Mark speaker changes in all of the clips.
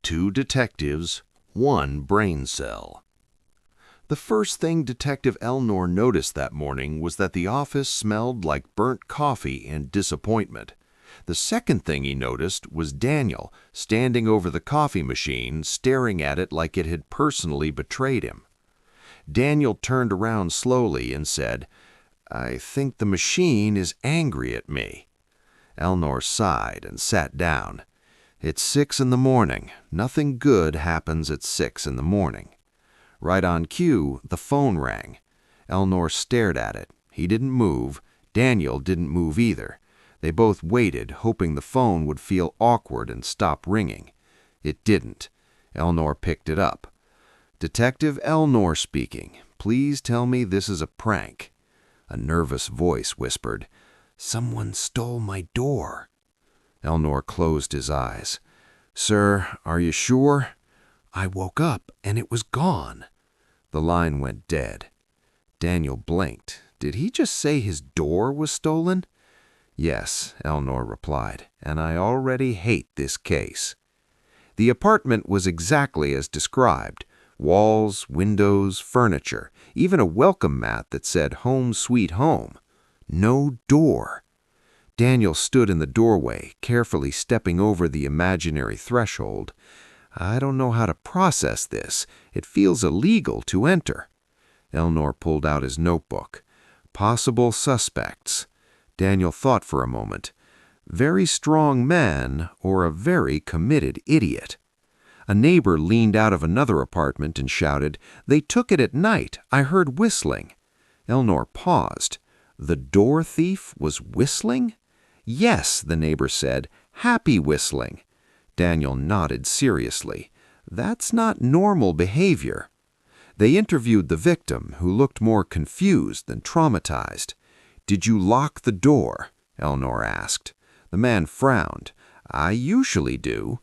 Speaker 1: Two detectives, one brain cell. The first thing Detective Elnur noticed that morning was that the office smelled like burnt coffee and disappointment. The second thing he noticed was Daniel standing over the coffee machine, staring at it like it had personally betrayed him. Daniel turned around slowly and said, "I think the machine is angry at me." Elnur sighed and sat down. It's 6 in the morning. Nothing good happens at 6 in the morning. Right on cue, the phone rang. Elnur stared at it. He didn't move. Daniel didn't move either. They both waited, hoping the phone would feel awkward and stop ringing. It didn't. Elnur picked it up. "Detective Elnur speaking. Please tell me this is a prank." A nervous voice whispered, "Someone stole my door." Elnur closed his eyes. "Sir, are you sure?" "I woke up and it was gone." The line went dead. Daniel blinked. Did he just say his door was stolen? "Yes," Elnur replied, "and I already hate this case." The apartment was exactly as described. Walls, windows, furniture, even a welcome mat that said "Home Sweet Home." No door. Daniel stood in the doorway, carefully stepping over the imaginary threshold. "I don't know how to process this. It feels illegal to enter." Elnur pulled out his notebook. Possible suspects. Daniel thought for a moment. Very strong man or a very committed idiot. A neighbor leaned out of another apartment and shouted, "They took it at night. I heard whistling." Elnur paused. The door thief was whistling? "Yes," the neighbor said, "happy whistling." Daniel nodded seriously. That's not normal behavior. They interviewed the victim, who looked more confused than traumatized. "Did you lock the door?" Elnur asked. The man frowned. "I usually do."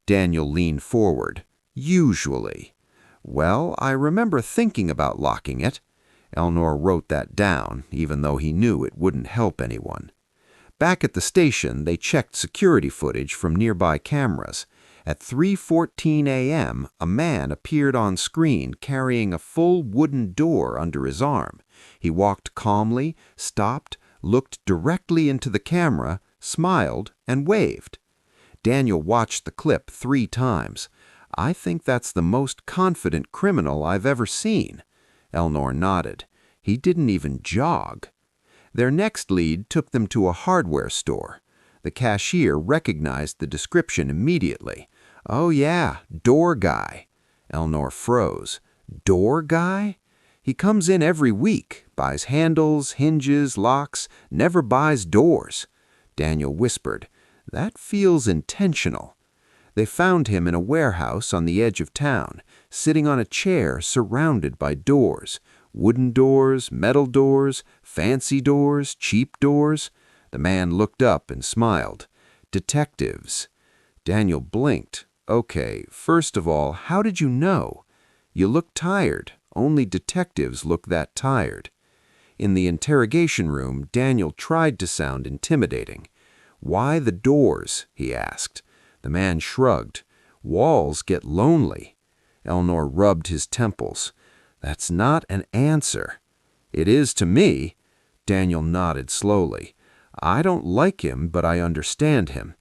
Speaker 1: Daniel leaned forward. "Usually." "Well, I remember thinking about locking it." Elnur wrote that down, even though he knew it wouldn't help anyone. Back at the station, they checked security footage from nearby cameras. At 3:14 a.m., a man appeared on screen carrying a full wooden door under his arm. He walked calmly, stopped, looked directly into the camera, smiled, and waved. Daniel watched the clip 3 times. "I think that's the most confident criminal I've ever seen." Elnur nodded. He didn't even jog. Their next lead took them to a hardware store. The cashier recognized the description immediately. "Oh yeah, door guy." Elnur froze. Door guy? He comes in every week, buys handles, hinges, locks, never buys doors. Daniel whispered, "That feels intentional." They found him in a warehouse on the edge of town, sitting on a chair surrounded by doors. Wooden doors, metal doors, fancy doors, cheap doors. The man looked up and smiled. "Detectives." Daniel blinked. "Okay, first of all, how did you know?" "You look tired. Only detectives look that tired." In the interrogation room, Daniel tried to sound intimidating. "Why the doors?" he asked. The man shrugged. "Walls get lonely." Elnur rubbed his temples. "That's not an answer." "It is to me." Daniel nodded slowly. "I don't like him, but I understand him."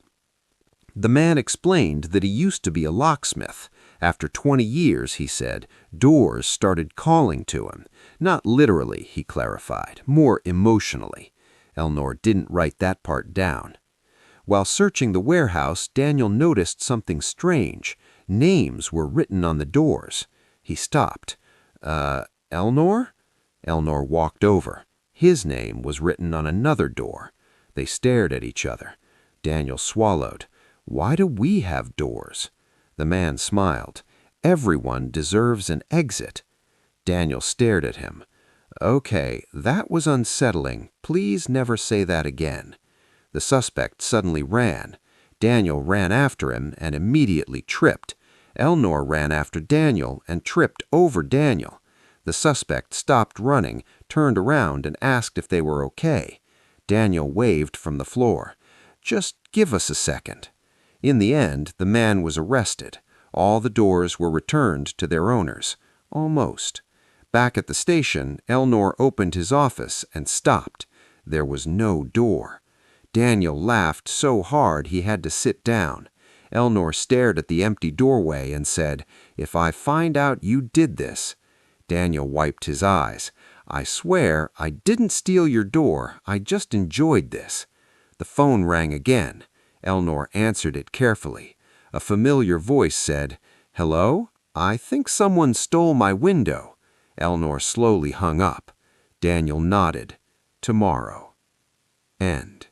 Speaker 1: The man explained that he used to be a locksmith. After 20 years, he said, doors started calling to him. Not literally, he clarified, more emotionally. Elnur didn't write that part down. While searching the warehouse, Daniel noticed something strange. Names were written on the doors. He stopped. Elnur?" Elnur walked over. His name was written on another door. They stared at each other. Daniel swallowed. "Why do we have doors?" The man smiled. "Everyone deserves an exit." Daniel stared at him. "Okay, that was unsettling. Please never say that again." The suspect suddenly ran. Daniel ran after him and immediately tripped. Elnur ran after Daniel and tripped over Daniel. The suspect stopped running, turned around, and asked if they were okay. Daniel waved from the floor. "Just give us a second." In the end, the man was arrested.
Speaker 2: All the doors were returned to their owners. Almost. Back at the station, Elnur opened his office and stopped. There was no door. Daniel laughed so hard he had to sit down. Elnur stared at the empty doorway and said, "If I find out you did this—" Daniel wiped his eyes. "I swear I didn't steal your door. I just enjoyed this." The phone rang again. Elnur answered it carefully. A familiar voice said, "Hello? I think someone stole my window." Elnur slowly hung up. Daniel nodded. "Tomorrow." End.